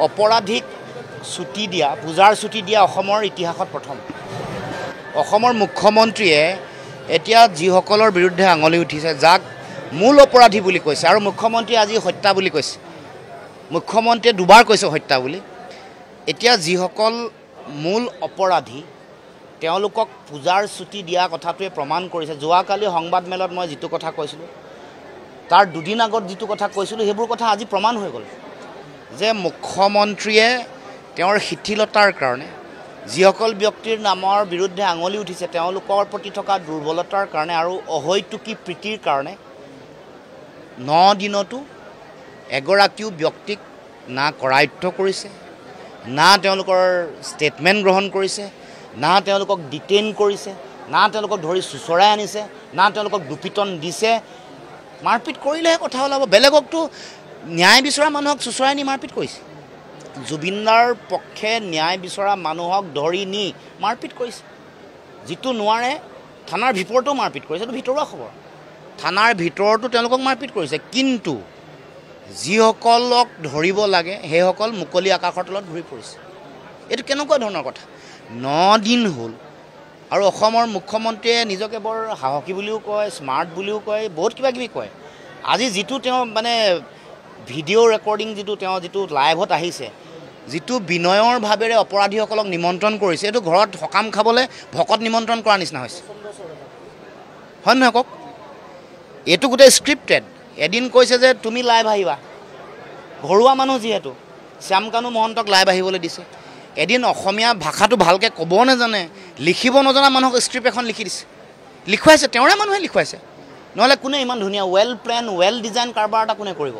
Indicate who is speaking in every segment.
Speaker 1: অপৰাধীক ছুটি দিয়া পূজাৰ ছুটি দিয়া অসমৰ ইতিহাসত প্ৰথম অসমৰ মুখ্যমন্ত্ৰীয়ে এতিয়া যিসকলৰ বিৰুদ্ধে আঙুলি উঠিছে যাক মূল অপৰাধী বুলি কৈছে আৰু মুখ্যমন্ত্ৰীয়ে আজি হত্যা বুলি কৈছে মুখ্যমন্ত্ৰীয়ে দুবাৰ কৈছে হত্যা বুলি এতিয়া যিসকল মূল অপৰাধী তেওঁলোকক পূজাৰ ছুটি দিয়া কথাটোৱে প্ৰমাণ কৰিছে যোৱাকালি সংবাদ মেলত মই যিটো কথা কৈছিলোঁ তাৰ দুদিন আগত যিটো কথা কৈছিলোঁ সেইবোৰ কথা আজি প্ৰমাণ হৈ গ'ল যে মুখ্যমন্ত্ৰীয়ে তেওঁৰ শিথিলতাৰ কাৰণে যিসকল ব্যক্তিৰ নামৰ বিৰুদ্ধে আঙুলি উঠিছে তেওঁলোকৰ প্ৰতি থকা দুৰ্বলতাৰ কাৰণে আৰু অহৈতুকী প্ৰীতিৰ কাৰণে 9 দিনতো এগৰাকীও ব্যক্তিক না কৰায়ত্ব কৰিছে না তেওঁলোকৰ ষ্টেটমেণ্ট গ্ৰহণ কৰিছে না তেওঁলোকক ডিটেইন কৰিছে না তেওঁলোকক ধৰি চুচৰাই আনিছে না তেওঁলোকক দুপিটন দিছে মাৰপিট কৰিলেহে কথা ওলাব বেলেগকতো ন্যায় বিচৰা মানুহক চুচৰাই নি মাৰপিট কৰিছে জুবিনদাৰ পক্ষে ন্যায় বিচৰা মানুহক ধৰি নি মাৰপিট কৰিছে যিটো নোৱাৰে থানাৰ ভিতৰতো মাৰপিট কৰিছে এইটো ভিতৰুৱা খবৰ থানাৰ ভিতৰতো তেওঁলোকক মাৰপিট কৰিছে কিন্তু যিসকলক ধৰিব লাগে সেইসকল মুকলি আকাশৰ তলত ঘূৰি পৰিছে এইটো কেনেকুৱা ধৰণৰ কথা 9 দিন হ'ল আৰু অসমৰ মুখ্যমন্ত্ৰীয়ে নিজকে বৰ সাহসী বুলিও কয় স্মাৰ্ট বুলিও কয় বহুত কিবা কিবি কয় আজি যিটো তেওঁ মানে ভিডিঅ' ৰেকৰ্ডিং যিটো লাইভত আহিছে যিটো বিনয়ৰ ভাৱেৰে অপৰাধীসকলক নিমন্ত্ৰণ কৰিছে এইটো ঘৰত সকাম খাবলৈ ভকত নিমন্ত্ৰণ কৰা নিচিনা হৈছে হয় নহয় কওক এইটো গোটেই স্ক্ৰিপ্টেড এদিন কৈছে যে তুমি লাইভ আহিবা ঘৰুৱা মানুহ যিহেতু শ্যামকানু মহন্তক লাইভ আহিবলৈ দিছে এদিন অসমীয়া ভাষাটো ভালকৈ ক'ব নাজানে লিখিব নজনা মানুহক স্ক্ৰিপ্ট এখন লিখি দিছে লিখুৱাইছে তেওঁৰে মানুহে লিখুৱাইছে নহ'লে কোনে ইমান ধুনীয়া ৱেল প্লেন ৱেল ডিজাইন কাৰবাৰ এটা কোনে কৰিব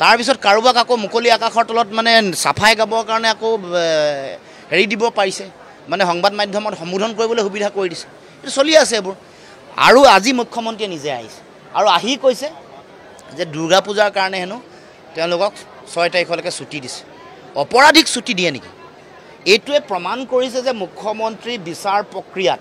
Speaker 1: তাৰপিছত কাৰোবাক আকৌ মুকলি আকাশৰ তলত মানে চাফাই গাবৰ কাৰণে আকৌ হেৰি দিব পাৰিছে মানে সংবাদ মাধ্যমত সম্বোধন কৰিবলৈ সুবিধা কৰি দিছে এইটো চলি আছে এইবোৰ আৰু আজি মুখ্যমন্ত্ৰীয়ে নিজে আহিছে আৰু আহি কৈছে যে দুৰ্গা পূজাৰ কাৰণে হেনো তেওঁলোকক 6 তাৰিখলৈকে ছুটি দিছে অপৰাধীক ছুটি দিয়ে নেকি এইটোৱে প্ৰমাণ কৰিছে যে মুখ্যমন্ত্ৰী বিচাৰ প্ৰক্ৰিয়াত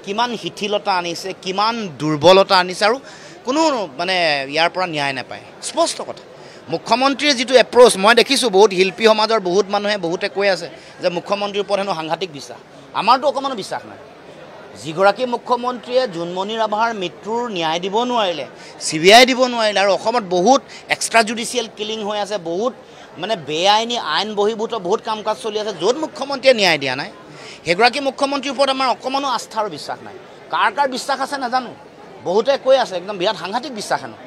Speaker 1: কিমান শিথিলতা আনিছে কিমান দুৰ্বলতা আনিছে আৰু কোনো মানে ইয়াৰ পৰা ন্যায় নাপায় স্পষ্ট কথা মুখ্যমন্ত্ৰীৰ যিটো এপ্ৰ'চ মই দেখিছোঁ বহুত শিল্পী সমাজৰ বহুত মানুহে বহুতে কৈ আছে যে মুখ্যমন্ত্ৰীৰ ওপৰত হেনো সাংঘাতিক বিশ্বাস আমাৰতো অকণমানো বিশ্বাস নাই যিগৰাকী মুখ্যমন্ত্ৰীয়ে জোনমণি ৰাভাৰ মৃত্যুৰ ন্যায় দিব নোৱাৰিলে CBI দিব নোৱাৰিলে আৰু অসমত বহুত এক্সট্ৰা জুডিচিয়েল কিলিং হৈ আছে বহুত মানে বেআইনী আইন বহিৰ্ভূত বহুত কাম কাজ চলি আছে য'ত মুখ্যমন্ত্ৰীয়ে ন্যায় দিয়া নাই সেইগৰাকী মুখ্যমন্ত্ৰীৰ ওপৰত আমাৰ অকণমানো আস্থা আৰু বিশ্বাস নাই কাৰ বিশ্বাস আছে নাজানো বহুতে কৈ আছে একদম বিৰাট সাংঘাতিক বিশ্বাস হেনো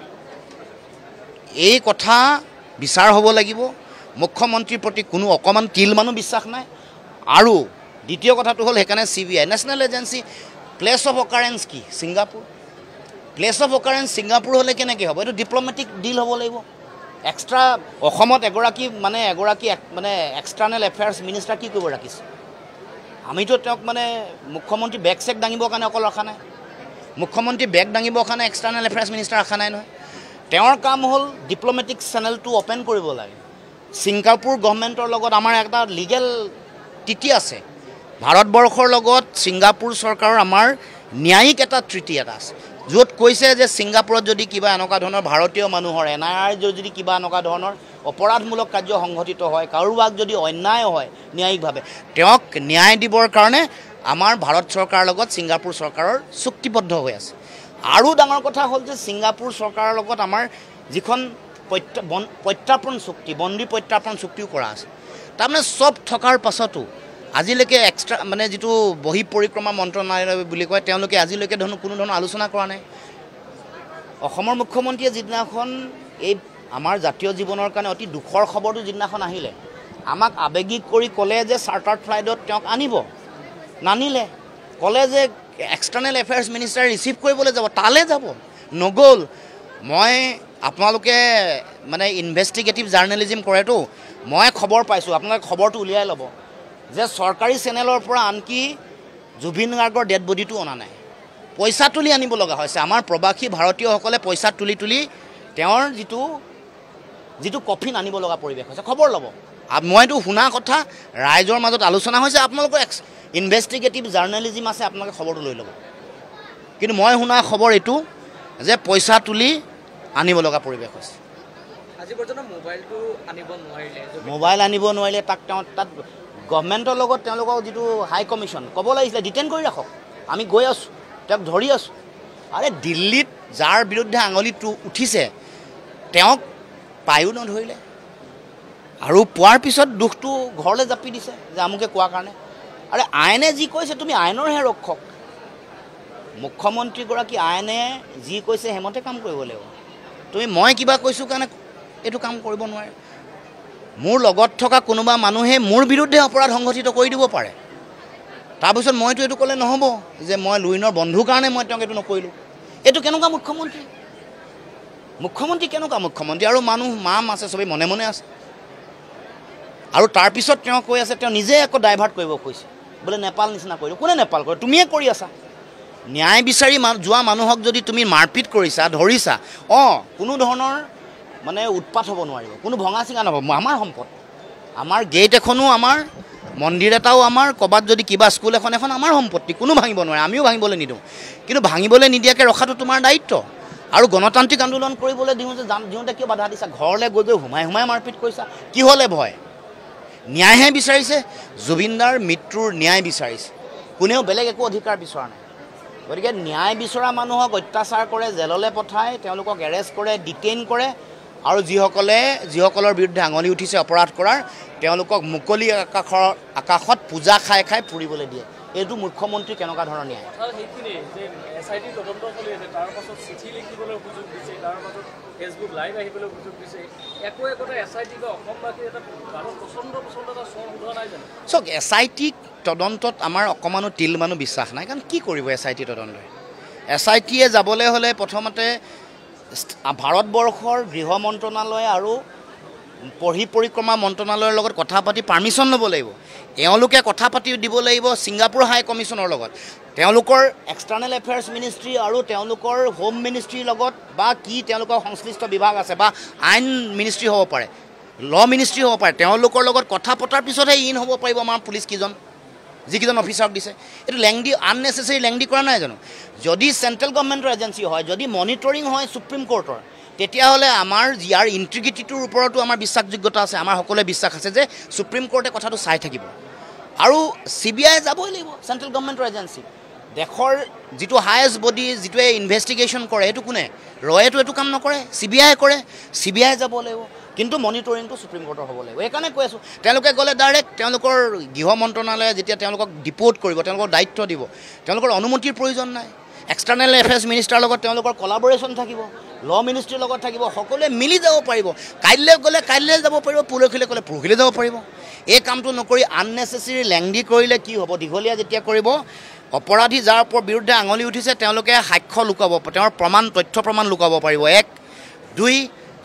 Speaker 1: এই কথা বিচাৰ হ'ব লাগিব মুখ্যমন্ত্ৰীৰ প্ৰতি কোনো অকণমান তিলমানো বিশ্বাস নাই আৰু দ্বিতীয় কথাটো হ'ল সেইকাৰণে CBI national agency place of occurrence কি Singapore place of occurrence Singapore হ'লে কেনেকৈ হ'ব এইটো ডিপ্ল'মেটিক ডিল হ'ব লাগিব এক্সট্ৰা অসমত এগৰাকী মানে এক্সটাৰ্নেল এফেয়াৰ্ছ মিনিষ্টাৰ কি কৰিব ৰাখিছে আমিতো তেওঁক মানে মুখ্যমন্ত্ৰী বেগ চেক দাঙিবৰ কাৰণে অকল ৰখা নাই মুখ্যমন্ত্ৰী বেগ দাঙিবৰ কাৰণে এক্সটাৰ্নেল এফেয়াৰ্ছ মিনিষ্টাৰ ৰখা নাই নহয় তেওঁৰ কাম হ'ল ডিপ্ল'মেটিক চেনেলটো অ'পেন কৰিব লাগে ছিংগাপুৰ গভৰ্ণমেণ্টৰ লগত আমাৰ এটা লিগেল ট্ৰিটি আছে ভাৰতবৰ্ষৰ লগত ছিংগাপুৰ চৰকাৰৰ আমাৰ ন্যায়িক এটা ট্ৰিটি এটা আছে য'ত কৈছে যে ছিংগাপুৰত যদি কিবা এনেকুৱা ধৰণৰ ভাৰতীয় মানুহৰ NIR যদি কিবা এনেকুৱা ধৰণৰ অপৰাধমূলক কাৰ্য সংঘটিত হয় কাৰোবাক যদি অন্যায় হয় ন্যায়িকভাৱে তেওঁক ন্যায় দিবৰ কাৰণে আমাৰ ভাৰত চৰকাৰৰ লগত ছিংগাপুৰ চৰকাৰৰ চুক্তিবদ্ধ হৈ আছে আৰু ডাঙৰ কথা হ'ল যে ছিংগাপুৰ চৰকাৰৰ লগত আমাৰ যিখন প্ৰত্যাৰ্পণ চুক্তি বন্দী প্ৰত্যাৰ্পণ চুক্তিও কৰা আছে তাৰমানে চব থকাৰ পাছতো আজিলৈকে এক্সট্ৰা মানে যিটো বহি পৰিক্ৰমা মন্ত্ৰণালয় বুলি কয় তেওঁলোকে আজিলৈকে কোনো ধৰণৰ আলোচনা কৰা নাই অসমৰ মুখ্যমন্ত্ৰীয়ে যিদিনাখন এই আমাৰ জাতীয় জীৱনৰ কাৰণে অতি দুখৰ খবৰটো যিদিনাখন আহিলে আমাক আৱেগিক কৰি ক'লে যে চাৰ্টাৰ্ড ফ্লাইটত তেওঁক আনিব নানিলে ক'লে যে এক্সটাৰ্নেল এফেয়াৰ্ছ মিনিষ্টাৰ ৰিচিভ কৰিবলৈ যাব তালৈ যাব নগ'ল মই আপোনালোকে মানে ইনভেষ্টিগেটিভ জাৰ্নেলিজিম কৰেতো মই খবৰ পাইছোঁ আপোনালোকে খবৰটো উলিয়াই ল'ব যে চৰকাৰী চেনেলৰ পৰা আনকি জুবিন গাৰ্গৰ ডেড বডিটো অনা নাই পইচা তুলি আনিব লগা হৈছে আমাৰ প্ৰবাসী ভাৰতীয়সকলে পইচা তুলি তেওঁৰ যিটো কফিন আনিব লগা পৰিৱেশ হৈছে খবৰ ল'ব মইতো শুনা কথা ৰাইজৰ মাজত আলোচনা হৈছে আপোনালোকৰ ইনভেষ্টিগেটিভ জাৰ্নেলিজিম আছে আপোনালোকে খবৰটো লৈ ল'ব কিন্তু মই শুনা খবৰ এইটো যে পইচা তুলি আনিব লগা পৰিৱেশ হৈছে
Speaker 2: আজি পৰ্যন্ত
Speaker 1: মোবাইল আনিব নোৱাৰিলে তাক তাত গভৰ্ণমেণ্টৰ লগত তেওঁলোকৰ যিটো হাই কমিশ্যন ক'ব লাগিছিলে ডিটেইন কৰি ৰাখক আমি গৈ আছোঁ তেওঁক ধৰি আছোঁ আৰে দিল্লীত যাৰ বিৰুদ্ধে আঙুলিটো উঠিছে তেওঁক পায়ো নধৰিলে আৰু পোৱাৰ পিছত দুখটো ঘৰলৈ জাপি দিছে যে আমুকে কোৱাৰ কাৰণে আৰে আইনে যি কৈছে তুমি আইনৰহে ৰক্ষক মুখ্যমন্ত্ৰীগৰাকী আইনে যি কৈছে সেইমতে কাম কৰিব লাগিব তুমি মই কিবা কৈছোঁ কাৰণে এইটো কাম কৰিব নোৱাৰে মোৰ লগত থকা কোনোবা মানুহে মোৰ বিৰুদ্ধে অপৰাধ সংঘটিত কৰি দিব পাৰে তাৰপিছত মইতো এইটো ক'লে নহ'ব যে মই লুইনৰ বন্ধুৰ কাৰণে মই তেওঁক এইটো নকৰিলোঁ এইটো কেনেকুৱা মুখ্যমন্ত্ৰী কেনেকুৱা মুখ্যমন্ত্ৰী আৰু মানুহ মাম আছে চবেই মনে মনে আছে আৰু তাৰপিছত তেওঁ কৈ আছে তেওঁ নিজে আকৌ ডাইভাৰ্ট কৰিব কৈছে বোলে নেপাল নিচিনা কৰিলোঁ কোনে নেপাল কৰে তুমিয়ে কৰি আছা ন্যায় বিচাৰি যোৱা মানুহক যদি তুমি মাৰপিট কৰিছা ধৰিছা কোনো ধৰণৰ মানে উৎপাত হ'ব নোৱাৰিব কোনো ভঙা চিঙা নহ'ব আমাৰ সম্পদ আমাৰ গেট এখনো আমাৰ মন্দিৰ এটাও আমাৰ ক'ৰবাত যদি কিবা স্কুল এখন আমাৰ সম্পত্তি কোনো ভাঙিব নোৱাৰে আমিও ভাঙিবলৈ নিদিওঁ কিন্তু ভাঙিবলৈ নিদিয়াকৈ ৰখাটো তোমাৰ দায়িত্ব আৰু গণতান্ত্ৰিক আন্দোলন কৰিবলৈ দিওঁতে কিয় বাধা দিছা ঘৰলৈ গৈ সোমাই মাৰপিট কৰিছা কি হ'লে ভয় ন্যায়হে বিচাৰিছে জুবিনদাৰ মৃত্যুৰ ন্যায় বিচাৰিছে কোনেও বেলেগ একো অধিকাৰ বিচৰা নাই গতিকে ন্যায় বিচৰা মানুহক অত্যাচাৰ কৰে জেললৈ পঠায় তেওঁলোকক এৰেষ্ট কৰে ডিটেইন কৰে আৰু যিসকলৰ বিৰুদ্ধে আঙুলি উঠিছে অপৰাধ কৰাৰ তেওঁলোকক মুকলি আকাশত পূজা খাই ফুৰিবলৈ দিয়ে এইটো মুখ্যমন্ত্ৰী কেনেকুৱা ধৰণৰ ন্যায় চাওক SIT তদন্তত আমাৰ অকণমানো তিলমানো বিশ্বাস নাই কাৰণ কি কৰিব SIT তদন্তই SITয়ে যাবলৈ হ'লে প্ৰথমতে ভাৰতবৰ্ষৰ গৃহ মন্ত্ৰণালয় আৰু পৰিক্ৰমা মন্ত্ৰণালয়ৰ লগত কথা পাতি পাৰ্মিশ্যন ল'ব লাগিব এওঁলোকে কথা পাতি দিব লাগিব ছিংগাপুৰ হাই কমিশ্যনৰ লগত তেওঁলোকৰ এক্সটাৰ্নেল এফেয়াৰ্ছ মিনিষ্ট্ৰী আৰু তেওঁলোকৰ হোম মিনিষ্ট্ৰীৰ লগত বা কি তেওঁলোকৰ সংশ্লিষ্ট বিভাগ আছে বা আইন মিনিষ্ট্ৰী হ'ব পাৰে ল মিনিষ্ট্ৰী হ'ব পাৰে তেওঁলোকৰ লগত কথা পতাৰ পিছতহে হ'ব পাৰিব আমাৰ পুলিচ যিকেইজন অফিচাৰক দিছে এইটো আননেচেচাৰী লেংদি কৰা নাই জানো যদি চেণ্ট্ৰেল গভৰ্ণমেণ্টৰ এজেঞ্চি হয় যদি মনিটৰিং হয় সুপ্ৰিম কোৰ্টৰ তেতিয়াহ'লে আমাৰ ইয়াৰ ইণ্টিগ্ৰিটিটোৰ ওপৰতো আমাৰ বিশ্বাসযোগ্যতা আছে আমাৰ সকলোৱে বিশ্বাস আছে যে সুপ্ৰিম কোৰ্টে কথাটো চাই থাকিব আৰু CBI যাবই লাগিব চেণ্ট্ৰেল গভৰ্ণমেণ্টৰ এজেঞ্চি দেশৰ যিটো হায়েষ্ট বডি যিটোৱে ইনভেষ্টিগেশ্যন কৰে সেইটো কোনে ৰয়েতো এইটো কাম নকৰে CBI কৰে CBI যাব লাগিব কিন্তু মনিটৰিংটো সুপ্ৰিম কোৰ্টৰ হ'ব লাগিব এইকাৰণে কৈ আছোঁ তেওঁলোকে গ'লে ডাইৰেক্ট তেওঁলোকৰ গৃহ মন্ত্ৰণালয়ে যেতিয়া তেওঁলোকক ডিপোৰ্ট কৰিব তেওঁলোকক দায়িত্ব দিব তেওঁলোকৰ অনুমতিৰ প্ৰয়োজন নাই এক্সটাৰ্নেল এফেয়াৰ্ছ মিনিষ্টাৰৰ লগত তেওঁলোকৰ কলাবৰেশ্যন থাকিব ল মিনিষ্ট্ৰীৰ লগত থাকিব সকলোৱে মিলি যাব পাৰিব কাইলৈ গ'লে কাইলৈ যাব পাৰিব পৰহিলৈ গ'লে পৰহিলৈ যাব পাৰিব এই কামটো নকৰি আননেচেচাৰী লেংদি কৰিলে কি হ'ব দীঘলীয়া যেতিয়া কৰিব অপৰাধী যাৰ বিৰুদ্ধে আঙুলি উঠিছে তেওঁলোকে সাক্ষ্য লুকাব তেওঁৰ তথ্য প্ৰমাণ লুকাব পাৰিব 1 2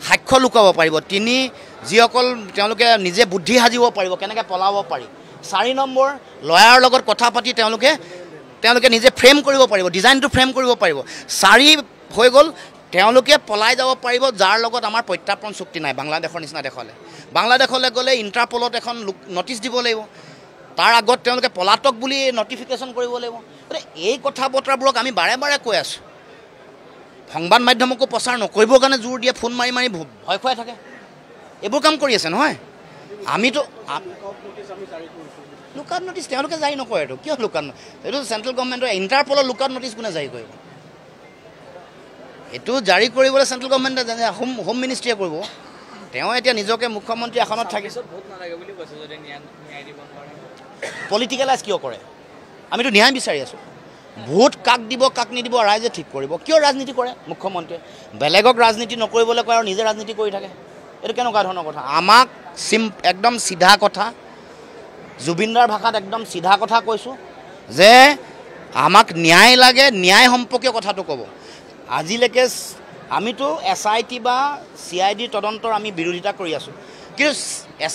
Speaker 1: সাক্ষ্য লুকাব পাৰিব 3 যিসকল তেওঁলোকে নিজে বুদ্ধি সাজিব পাৰিব কেনেকৈ পলাব পাৰি 4 নম্বৰ লয়াৰৰ লগত কথা পাতি তেওঁলোকে নিজে ফ্ৰেম কৰিব পাৰিব ডিজাইনটো ফ্ৰেম কৰিব পাৰিব 4 হৈ গ'ল তেওঁলোকে পলাই যাব পাৰিব যাৰ লগত আমাৰ প্ৰত্যাৰ্পণ চুক্তি নাই বাংলাদেশৰ নিচিনা বাংলাদেশলৈ গ'লে ইণ্টাৰপলত এখন নটিচ দিব লাগিব তাৰ আগত তেওঁলোকে পলাতক বুলি নটিফিকেশ্যন কৰিব লাগিব এই কথা বতৰাবোৰক আমি বাৰে বাৰে কৈ আছোঁ সংবাদ মাধ্যমকো প্ৰচাৰ নকৰিবৰ কাৰণে জোৰ দিয়ে ফোন মাৰি ভয় খুৱাই থাকে এইবোৰ কাম কৰি আছে নহয় আমিতো লুকআউট নটিচ তেওঁলোকে জাৰি নকৰে এইটো কিয় লুকআউট এইটো চেণ্ট্ৰেল গভৰ্ণমেণ্টৰ ইণ্টাৰপলৰ লুকআউট নটিচ কোনে জাৰি কৰিব এইটো জাৰি কৰিবলৈ চেণ্ট্ৰেল গভৰ্ণমেণ্টে হোম মিনিষ্ট্ৰীয়ে কৰিব তেওঁ এতিয়া নিজকে মুখ্যমন্ত্ৰী আসনত থাকে পলিটিকেলাইজ কিয় কৰে আমিতো ন্যায় বিচাৰি আছোঁ ভোট কাক দিব কাক নিদিব ৰাইজে ঠিক কৰিব কিয় ৰাজনীতি কৰে মুখ্যমন্ত্ৰীয়ে বেলেগক ৰাজনীতি নকৰিবলৈ কয় আৰু নিজে ৰাজনীতি কৰি থাকে এইটো কেনেকুৱা ধৰণৰ কথা আমাক একদম চিধা কথা জুবিনদাৰ ভাষাত একদম চিধা কথা কৈছোঁ যে আমাক ন্যায় লাগে ন্যায় সম্পৰ্কীয় কথাটো ক'ব আজিলৈকে আমিতো SIT বা CID তদন্তৰ আমি বিৰোধিতা কৰি আছোঁ কিন্তু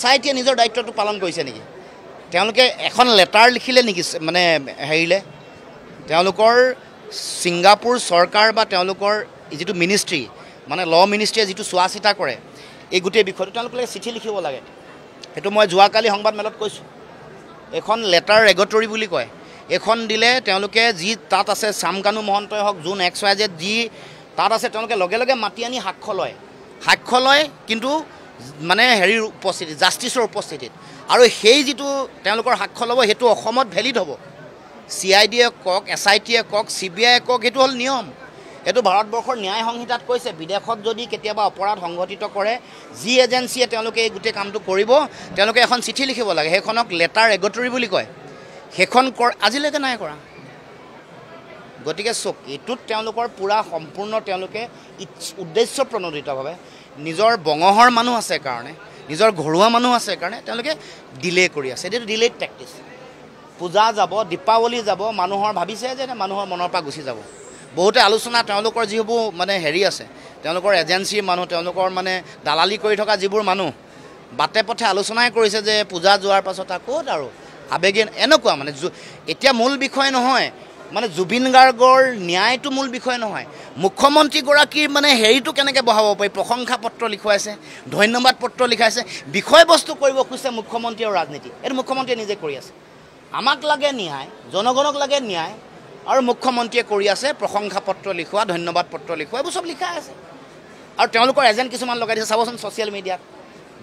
Speaker 1: SITয়ে নিজৰ দায়িত্বটো পালন কৰিছে নেকি তেওঁলোকে এখন লেটাৰ লিখিলে নেকি মানে হেৰিলে তেওঁলোকৰ ছিংগাপুৰ চৰকাৰ বা তেওঁলোকৰ যিটো মিনিষ্ট্ৰী মানে ল মিনিষ্ট্ৰীয়ে যিটো চোৱা চিতা কৰে এই গোটেই বিষয়টো তেওঁলোকে চিঠি লিখিব লাগে সেইটো মই যোৱাকালি সংবাদমেলত কৈছোঁ এখন লেটাৰ ৰেগটৰী বুলি কয় এখন দিলে তেওঁলোকে যি তাত আছে চামকানু মহন্তই হওক যোন XYZ যি তাত আছে তেওঁলোকে লগে লগে মাতি আনি সাক্ষ্য লয় সাক্ষ্য লয় কিন্তু মানে হেৰিৰ উপস্থিতিত জাষ্টিছৰ উপস্থিতিত আৰু সেই যিটো তেওঁলোকৰ সাক্ষ্য ল'ব সেইটো অসমত ভেলিড হ'ব CID-য়ে কওক SIT-য়ে কওক CBI-য়ে কওক সেইটো হ'ল নিয়ম এইটো ভাৰতবৰ্ষৰ ন্যায় সংহিতাত কৈছে বিদেশত যদি কেতিয়াবা অপৰাধ সংঘটিত কৰে যি এজেন্সিয়ে তেওঁলোকে এই গোটেই কামটো কৰিব তেওঁলোকে এখন চিঠি লিখিব লাগে সেইখনক লেটাৰ এগটৰি বুলি কয় সেইখন আজিলৈকে নাই কৰা গতিকে চক এইটোত তেওঁলোকৰ পুৰা সম্পূৰ্ণ তেওঁলোকে উদ্দেশ্য প্ৰণোদিতভাৱে নিজৰ বঙহৰ মানুহ আছে কাৰণে নিজৰ ঘৰুৱা মানুহ আছে কাৰণে তেওঁলোকে ডিলে কৰি আছে এইটো ডিলেড টেকটিক্স পূজা যাব দীপাৱলী যাব মানুহৰ ভাবিছে যে মানুহৰ মনৰ পৰা গুচি যাব বহুতে আলোচনা তেওঁলোকৰ যিবোৰ মানে হেৰি আছে তেওঁলোকৰ এজেন্সিৰ মানুহ তেওঁলোকৰ মানে দালালি কৰি থকা যিবোৰ মানুহ বাটে পথে আলোচনাই কৰিছে যে পূজা যোৱাৰ পাছত ক'ত আৰু আবেগিন এনেকুৱা মানে এতিয়া মূল বিষয় নহয় মানে জুবিন গাৰ্গৰ ন্যায়টো মূল বিষয় নহয় মুখ্যমন্ত্ৰীগৰাকীৰ মানে হেৰিটো কেনেকৈ বহাব পাৰি প্ৰশংসা পত্ৰ লিখুৱাইছে ধন্যবাদ পত্ৰ লিখাইছে বিষয়বস্তু কৰিব খুজিছে মুখ্যমন্ত্ৰী আৰু ৰাজনীতি এইটো মুখ্যমন্ত্ৰীয়ে নিজে কৰি আছে আমাক লাগে ন্যায় জনগণক লাগে ন্যায় আৰু মুখ্যমন্ত্ৰীয়ে কৰি আছে প্ৰশংসা পত্ৰ লিখোৱা ধন্যবাদ পত্ৰ লিখোৱা এইবোৰ চব লিখা আছে আৰু তেওঁলোকৰ এজেণ্ট কিছুমান লগাই দিছে চাবচোন ছ'চিয়েল মিডিয়াত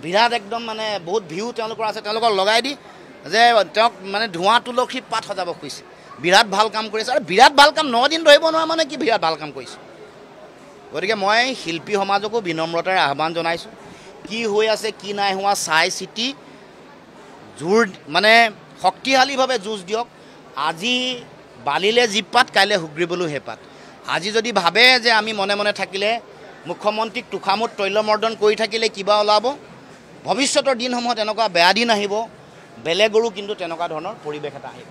Speaker 1: বিৰাট একদম মানে বহুত ভিউ তেওঁলোকৰ আছে তেওঁলোকক লগাই দি যে তেওঁক মানে ধোঁৱা তুলসী পাত সজাব খুজিছে বিৰাট ভাল কাম কৰিছে আৰু বিৰাট ভাল কাম 9 দিন ধৰিব নোৱাৰা মানে কি বিৰাট ভাল কাম কৰিছে গতিকে মই শিল্পী সমাজকো বিনম্ৰতাৰে আহ্বান জনাইছোঁ কি হৈ আছে কি নাই হোৱা চাই চিতি জোৰ মানে শক্তিশালীভাৱে যুঁজ দিয়ক আজি বালিলে জীপ পাত কাইলৈ হুগ্ৰীবলৈ হেপাত আজি যদি ভাবে যে আমি মনে মনে থাকিলে মুখ্যমন্ত্ৰীক তুখামুত তৈলমৰ্দন কৰি থাকিলে কিবা ওলাব ভৱিষ্যতৰ দিনসমূহত এনেকুৱা বেয়া দিন আহিব বেলেগৰো কিন্তু তেনেকুৱা ধৰণৰ পৰিৱেশ এটা আহিব